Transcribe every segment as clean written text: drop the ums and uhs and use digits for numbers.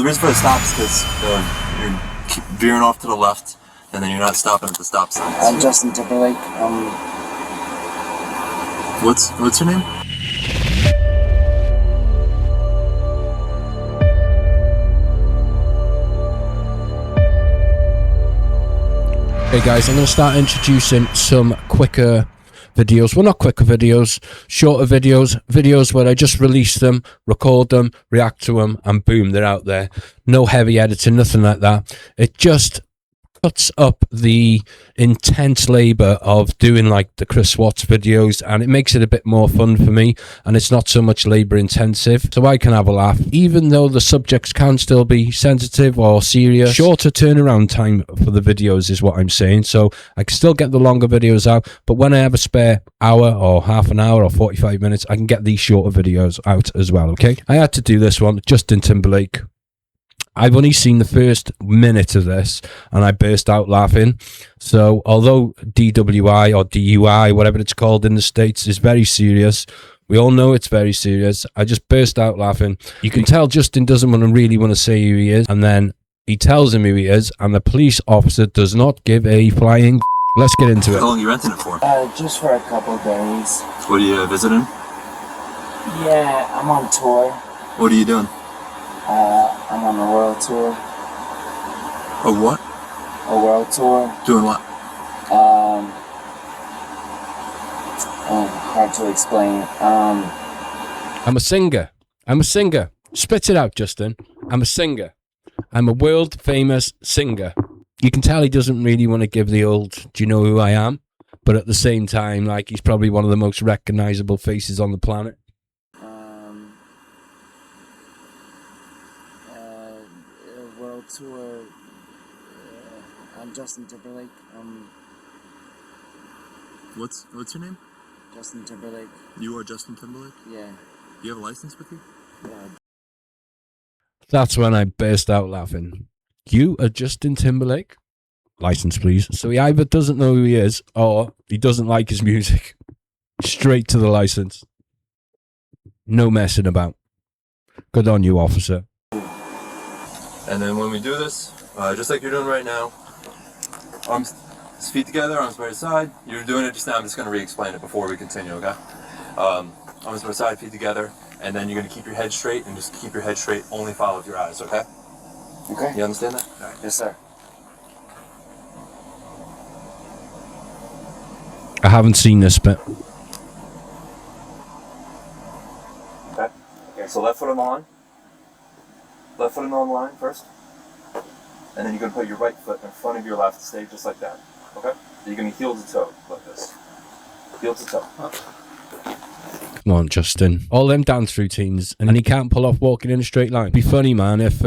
The reason for the stop is because you're keep veering off to the left, and then you're not stopping at the stop signs. I'm Justin Timberlake. What's your name? Hey guys, I'm going to start introducing some quicker videos. Well, not quicker videos, shorter videos. Videos where I just release them, record them, react to them, and boom, they're out there. No heavy editing, nothing like that. It just cuts up the intense labor of doing like the Chris Watts videos, and it makes it a bit more fun for me, and it's not so much labor intensive, so I can have a laugh even though the subjects can still be sensitive or serious. Shorter turnaround time for the videos is what I'm saying, so I can still get the longer videos out, but when I have a spare hour or half an hour or 45 minutes, I can get these shorter videos out as well. Okay, I had to do this one. Justin Timberlake. I've only seen the first minute of this and I burst out laughing. So although DWI or D.U.I, whatever it's called in the States, is very serious, we all know it's very serious, I just burst out laughing. You can tell Justin doesn't really want to say who he is, and then he tells him who he is, and the police officer does not give a flying. Let's get into it. How long are you renting it for? Just for a couple of days. What are you visiting? Yeah, I'm on tour. What are you doing? I'm on a world tour. A what? A world tour. Doing what? Hard to explain. I'm a singer. I'm a singer. Spit it out, Justin. I'm a singer. I'm a world famous singer. You can tell he doesn't really want to give the old, do you know who I am? But at the same time, like, he's probably one of the most recognizable faces on the planet. World tour. I'm Justin Timberlake. What's your name? Justin Timberlake. You are Justin Timberlake? Yeah. Do you have a license with you? Yeah. That's when I burst out laughing. You are Justin Timberlake? License, please. So he either doesn't know who he is, or he doesn't like his music. Straight to the license. No messing about. Good on you, officer. And then when we do this, just like you're doing right now, arms, feet together, arms by your side. You're doing it just now. I'm just going to re-explain it before we continue, okay? Arms by your side, feet together, and then you're going to keep your head straight, and just keep your head straight, only follow with your eyes, okay? Okay. You understand that? All right. Yes, sir. I haven't seen this bit. Okay. Okay, so left foot on the line. Left foot on the line first. And then you're going to put your right foot in front of your left, stay just like that. Okay? So you're going to heel to toe, like this. Heel to toe. Come on, Justin. All them dance routines, and he can't pull off walking in a straight line. It'd be funny, man, if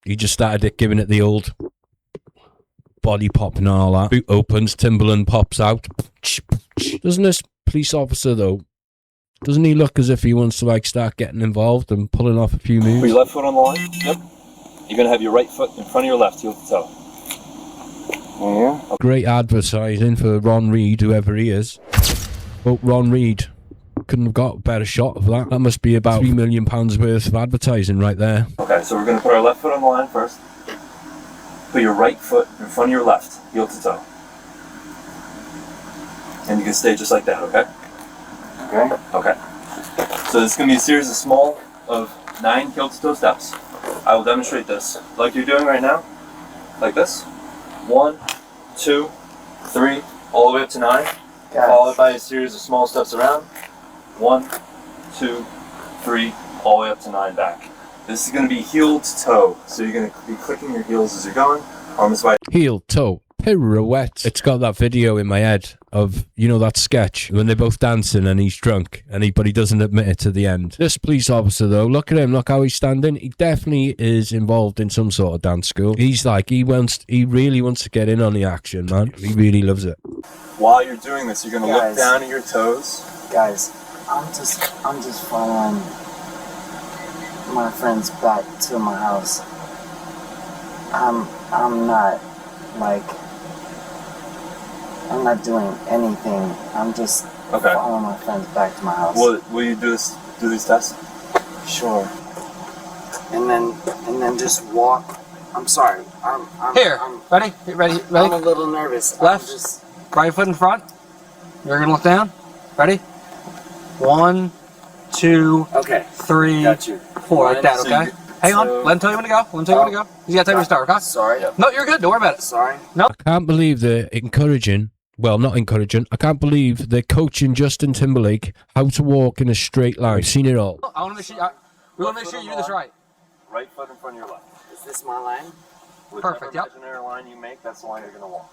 he just started giving it the old body pop and all that. Boot opens, Timberland pops out. Doesn't this police officer, though, doesn't he look as if he wants to like start getting involved and pulling off a few moves? Put your left foot on the line. Yep. You're going to have your right foot in front of your left, heel to toe. Yeah. Okay. Great advertising for Ron Reed, whoever he is. Well, Ron Reed couldn't have got a better shot of that. That must be about £3 million worth of advertising right there. Okay, so we're going to put our left foot on the line first. Put your right foot in front of your left, heel to toe. And you can stay just like that, okay? Okay. Okay. So this is going to be a series of 9 heel to toe steps. I will demonstrate this like you're doing right now. Like this. 1, 2, 3, all the way up to 9. Followed by a series of small steps around. 1, 2, 3, all the way up to 9 back. This is going to be heel to toe. So you're going to be clicking your heels as you're going. Arms wide. Heel, toe, pirouette. It's got that video in my head of, you know, that sketch when they're both dancing and he's drunk but he doesn't admit it to the end. This police officer, though, look at him, look how he's standing. He definitely is involved in some sort of dance school. He's like, he really wants to get in on the action, man. He really loves it. While you're doing this, you're going to look down at your toes. Guys, I'm just following my friends back to my house. I'm not like, I'm not doing anything. I'm just following my friends back to my house. Will you do these tests? Sure. and then just walk. I'm sorry. Here, ready? Ready? I'm a little nervous. Left, right foot in front. You're gonna look down. Ready? 1, 2, Okay. 3, Got you. 4, like that, okay? Hang on, let him tell you when to go. Let him tell you when to go. He's gotta tell you when to start, okay? Sorry. No, you're good. Don't worry about it. Sorry. I can't believe they're encouraging, well, not encouraging, I can't believe they're coaching Justin Timberlake how to walk in a straight line. I've seen it all. I want to make sure. We want to make sure you do this right. Right foot in front of your left. Is this my line? Perfect, yep. Whichever imaginary line you make, that's the line you're going to walk.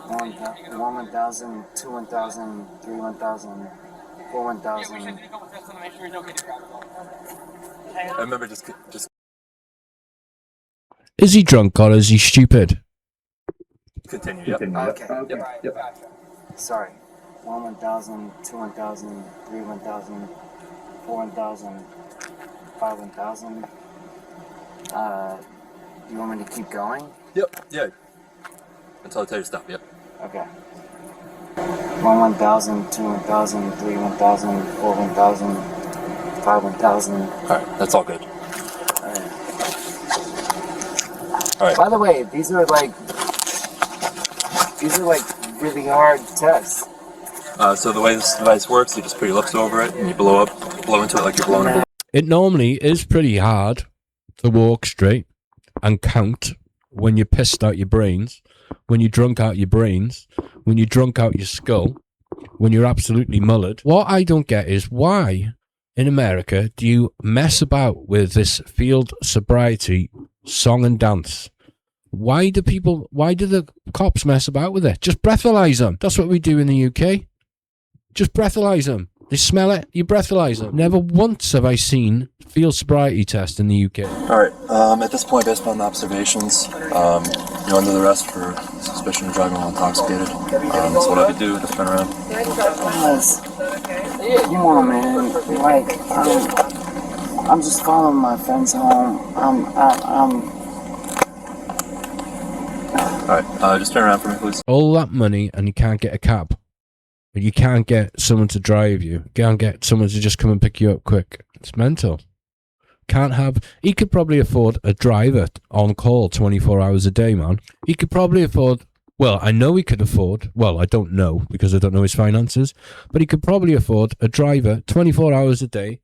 1,000, 2 1,000, 3 1,000, 4 1,000. I remember just Is he drunk or is he stupid? continue. Yep. Okay. Yep. Sorry. 1 1,000, 2 1,000, 3 1,000, 4 1,000, 5 1,000. You want me to keep going? Yep. Yeah. Until I tell you to stop. Yep. Okay. 1 1,000, 2 1,000, 3 1,000, 4 1,000, 5 1,000. All right. That's all good. Alright. All right. By the way, these are like really hard tests. So the way this device works, you just put your lips over it and you blow into it like you're blowing a balloon. It normally is pretty hard to walk straight and count when you're pissed out your brains, when you're drunk out your brains, when you're drunk out your skull, when you're absolutely mullered. What I don't get is why in America do you mess about with this field sobriety song and dance? Why do the cops mess about with it? Just breathalyze them. That's what we do in the UK. Just breathalyze them. They smell it, you breathalyze them. Never once have I seen field sobriety test in the UK. All right. At this point, based upon the observations, you're under the arrest for suspicion of driving while intoxicated. That's what I would do. Just turn around. Guys, come on, man. Like, I'm just following my friends home. All right. Just turn around for me, please. All that money and you can't get a cab. You can't get someone to drive you. You can't get someone to just come and pick you up quick. It's mental. He could probably afford a driver on call 24 hours a day, man. He could probably afford, well, I know he could afford, well, I don't know because I don't know his finances, but he could probably afford a driver 24 hours a day,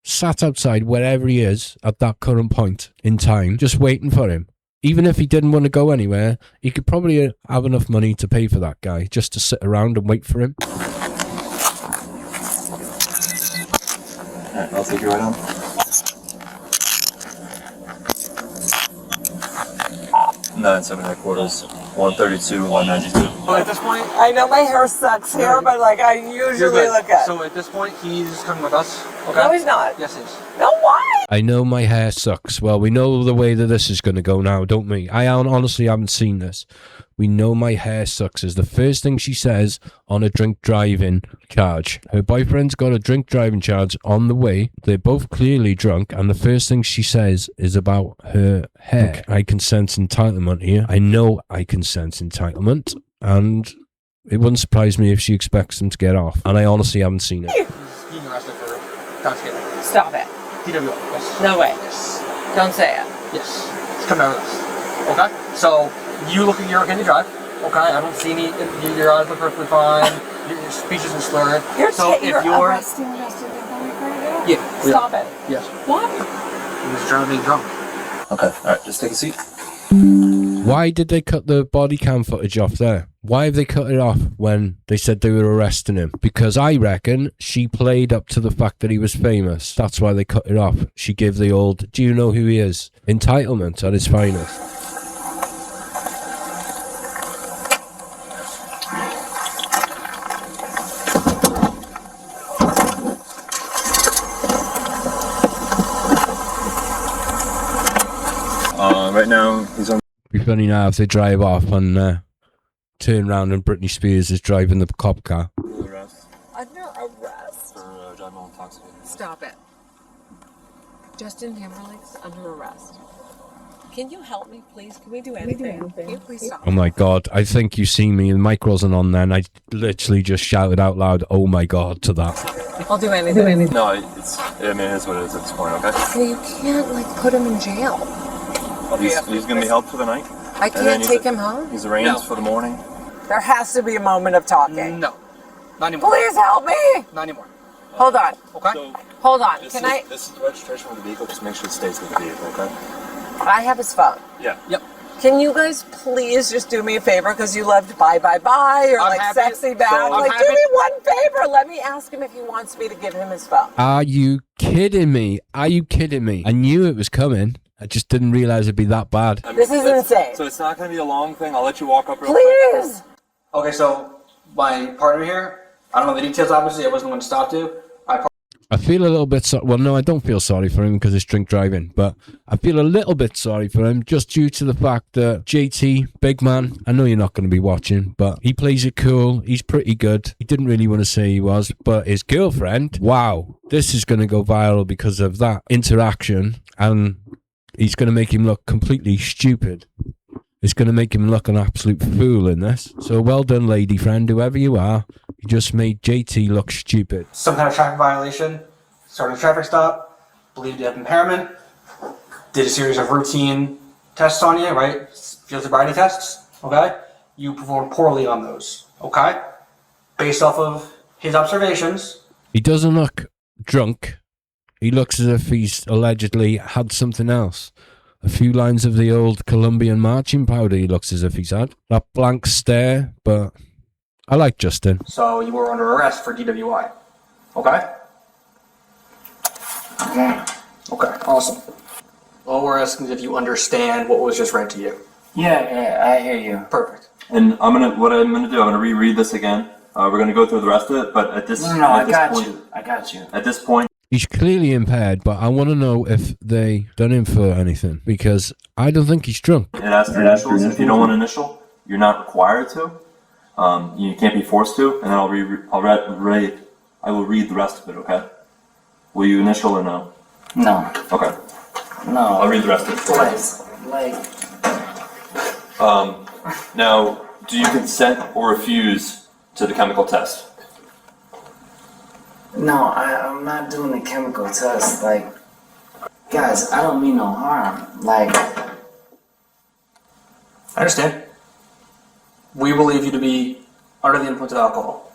sat outside wherever he is at that current point in time, just waiting for him. Even if he didn't want to go anywhere, he could probably have enough money to pay for that guy just to sit around and wait for him. Alright, I'll take you right on. Nine, 7 1/4, 132, 192. So at this point, I know my hair sucks here, but like I usually look at. So at this point, he's coming with us. Okay. No, he's not. Yes, he is. No, why? I know my hair sucks. Well, we know the way that this is going to go now, don't we? I honestly haven't seen this. We know my hair sucks is the first thing she says on a drink driving charge. Her boyfriend's got a drink driving charge on the way. They're both clearly drunk, and the first thing she says is about her hair. I can sense entitlement here. I know I can sense entitlement, and it wouldn't surprise me if she expects him to get off. And I honestly haven't seen it. He's being arrested for intoxicated. Stop it. D.U.I. Yes. No way. Yes. Don't say it. Yes. He's coming out with us. Okay. So you look like you're okay to drive. Okay. I don't see any. Your eyes look perfectly fine. Your speech isn't slurred. You're you're arresting Justin Timberlake right now? Yeah. Stop it. Yes. What? He was driving drunk. Okay. All right. Just take a seat. Why did they cut the body cam footage off there? Why have they cut it off when they said they were arresting him? Because I reckon she played up to the fact that he was famous. That's why they cut it off. She gave the old, do you know who he is? Entitlement at its finest. Right now, he's on. Be funny now if they drive off and turn around and Britney Spears is driving the cop car. Arrest Under arrest. for driving while intoxicated. Stop it. Justin Timberlake's under arrest. Can you help me, please? Can we do anything? Can you please stop? Oh my god, I think you see me, the mic wasn't on then. I literally just shouted out loud, oh my god, to that. I'll do anything. No, it's. I mean, it is what it is at this point. Okay. So you can't like put him in jail. He's gonna be held for the night. I can't take him home. He's arraigned No. for the morning. There has to be a moment of talking. No. Not anymore. Please help me. Not anymore. Hold on. Okay? So Hold on. this Can is, I? This is the registration of the vehicle. Just make sure it stays with the vehicle. Okay. I have his phone. Yeah. Yep. Can you guys please just do me a favor because you loved bye bye bye or I'm like happy. sexy back? So- like I'm do happy. me one favor. Let me ask him if he wants me to give him his phone. Are you kidding me? Are you kidding me? I knew it was coming. I just didn't realize it'd be that bad. I mean, This is it's- insane. So it's not gonna be a long thing. I'll let you walk up real quick. Please. Okay, so my partner here, I don't know the details, obviously. I wasn't going to stop to. I feel a little bit well, no, I don't feel sorry for him because it's drink driving, but I feel a little bit sorry for him just due to the fact that JT, big man, I know you're not going to be watching, but he plays it cool. He's pretty good. He didn't really want to say he was, but his girlfriend, wow, this is going to go viral because of that interaction, and he's going to make him look completely stupid. It's going to make him look an absolute fool in this. So well done, lady friend, whoever you are. You just made JT look stupid. Some kind of traffic violation, started a traffic stop, believed you have impairment, did a series of routine tests on you, right? Field sobriety tests, okay? You performed poorly on those, okay? Based off of his observations, He doesn't look drunk. He looks as if he's allegedly had something else. A few lines of the old Colombian marching powder he looks as if he's had. That blank stare, but I like Justin. so you were under arrest for DWI, okay? Okay. Okay, awesome. All we're asking is if you understand what was just read to you. Yeah, I hear you. Perfect. And what I'm gonna do, I'm gonna reread this again. We're gonna go through the rest of it, but at this, No, at I this got point, you. I got you. At this point, He's clearly impaired, but I want to know if they done him for anything, because I don't think he's drunk. it asks for initials. If you don't want to initial, you're not required to. You can't be forced to. And then I will read the rest of it. Okay. Will you initial or no? No. Okay. No. I'll read the rest of it. for you. Twice. Like, Now, do you consent or refuse to the chemical test? no, I'm not doing the chemical test. Like, guys, I don't mean no harm. Like, I understand. We believe you to be under the influence of alcohol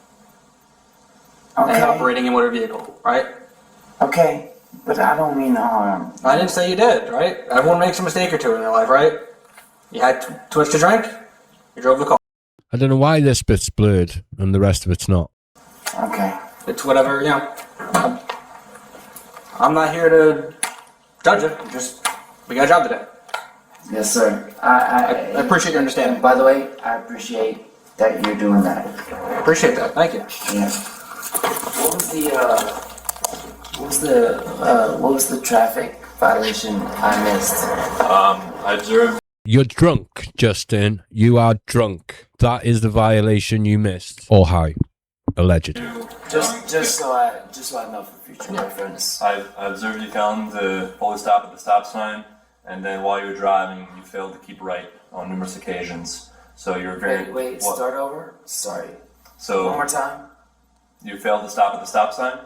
and okay. operating in motor vehicle, right? Okay, but I don't mean no harm. I didn't say you did, right? Everyone makes a mistake or two in their life, right? You had too much to drink, you drove the car. I don't know why this bit's blurred and the rest of it's not. Okay. It's whatever, you know. I'm not here to judge you. We got a job today. Yes, sir. I appreciate your understanding. By the way, I appreciate that you're doing that. I appreciate that. Thank you. Yeah. What was the traffic violation I missed? I observed. You're drunk, Justin. You are drunk. That is the violation you missed. Or high. Allegedly. Just so I know for future reference. I observed you failing to fully stop at the stop sign, and then while you were driving, you failed to keep right on numerous occasions. So you're very. Wait, start over? Sorry. One So more time? you failed to stop at the stop sign,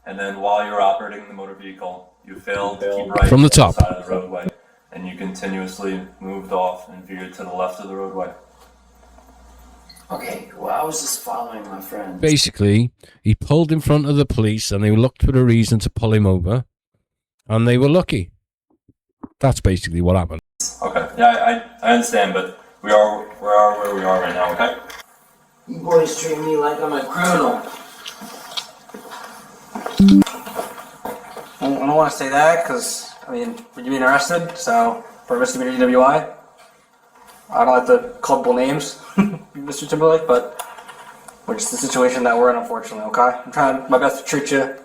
and then while you were operating the motor vehicle, you failed to keep right From the on top. side of the roadway, and you continuously moved off and veered to the left of the roadway. Okay, well, I was just following my friend. Basically, he pulled in front of the police and they looked for a reason to pull him over. And they were lucky. That's basically what happened. Okay, yeah, I understand, but we are where we are right now. Okay. You boys treat me like I'm a criminal. I don't want to say that because, I mean, you're being arrested, so for misdemeanor DWI, I don't like the culpable names, Mr. Timberlake, but we're just the situation that we're in, unfortunately, okay? I'm trying my best to treat you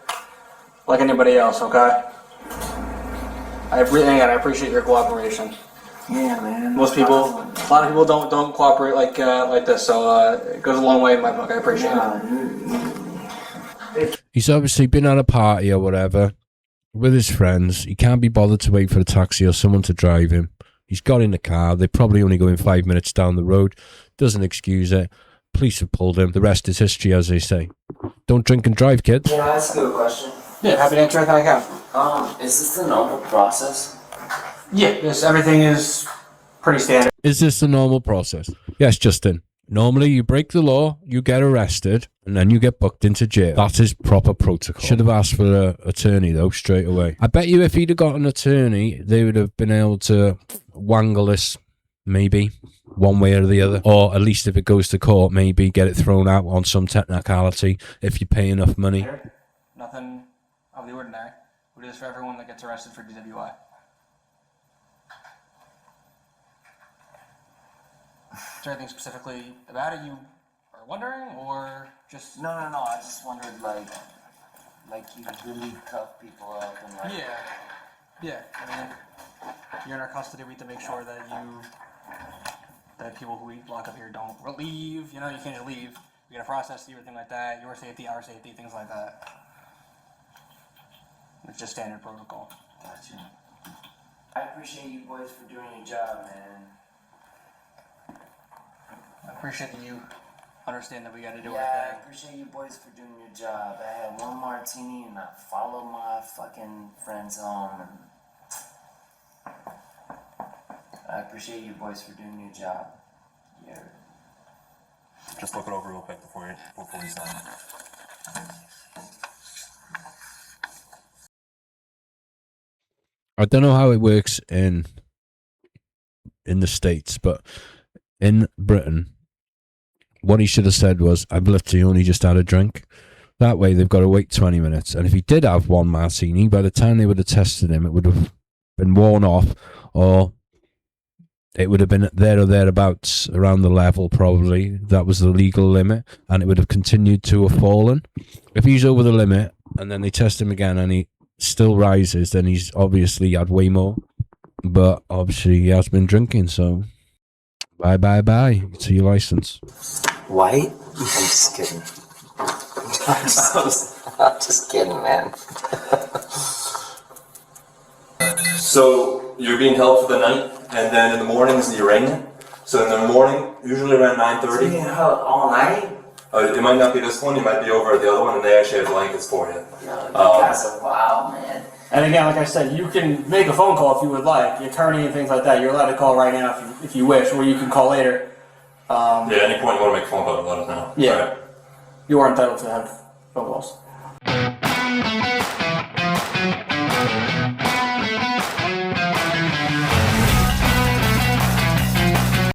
like anybody else, okay? I appreciate your cooperation. Yeah, man. Most people, a lot of people don't cooperate like this, so it goes a long way in my book. I appreciate it. He's obviously been at a party or whatever with his friends. He can't be bothered to wait for a taxi or someone to drive him. He's got in the car. They're probably only going 5 minutes down the road. Doesn't excuse it. Police have pulled him. The rest is history, as they say. Don't drink and drive, kids. Can I ask you a question? Yeah, happy to answer anything I can. Is this the normal process? Yeah, yes, everything is pretty standard. Is this the normal process? Yes, Justin. Normally, you break the law, you get arrested, and then you get booked into jail. That is proper protocol. Should have asked for an attorney, though, straight away. I bet you if he'd have got an attorney, they would have been able to wangle this, maybe, one way or the other. Or at least if it goes to court, maybe get it thrown out on some technicality if you pay enough money. Nothing out of the ordinary. We do this for everyone that gets arrested for DWI. Is there anything specifically about it you are wondering, or just... No. I just wondered, like you really cuff people up and like... Yeah. I mean, you're in our custody. We have to make sure that people who we lock up here don't leave. You know, you can't just leave. We gotta process you, everything like that. Your safety, our safety, things like that. It's just standard protocol. Gotcha. I appreciate you boys for doing your job, man. I appreciate that you understand that we gotta do Yeah, our I thing. appreciate you boys for doing your job. I had one martini and I followed my fucking friends home. And I appreciate you boys for doing your job. Yeah. Just look it over real quick before we sign. I don't know how it works in the States, but in Britain, what he should have said was, I've literally only just had a drink. That way they've got to wait 20 minutes. And if he did have one martini, by the time they would have tested him, it would have been worn off, or it would have been there or thereabouts around the level, probably. That was the legal limit, and it would have continued to have fallen. If he's over the limit, and then they test him again, and he still rises, then he's obviously had way more. But obviously he has been drinking, so bye to your license. White? I'm just kidding. I'm just kidding, man. So you're being held for the night, and then in the morning is the arraignment. So in the morning, usually around 9:30. Being held all night? It might not be this one. You might be over at the other one, and they actually have blankets for you. Yeah, that's a wow, man. And again, like I said, you can make a phone call if you would like. The attorney and things like that, you're allowed to call right now if you wish, or you can call later. Yeah, at any point you want to make a phone call, let us know. Yeah. All right. You are entitled to have phone calls.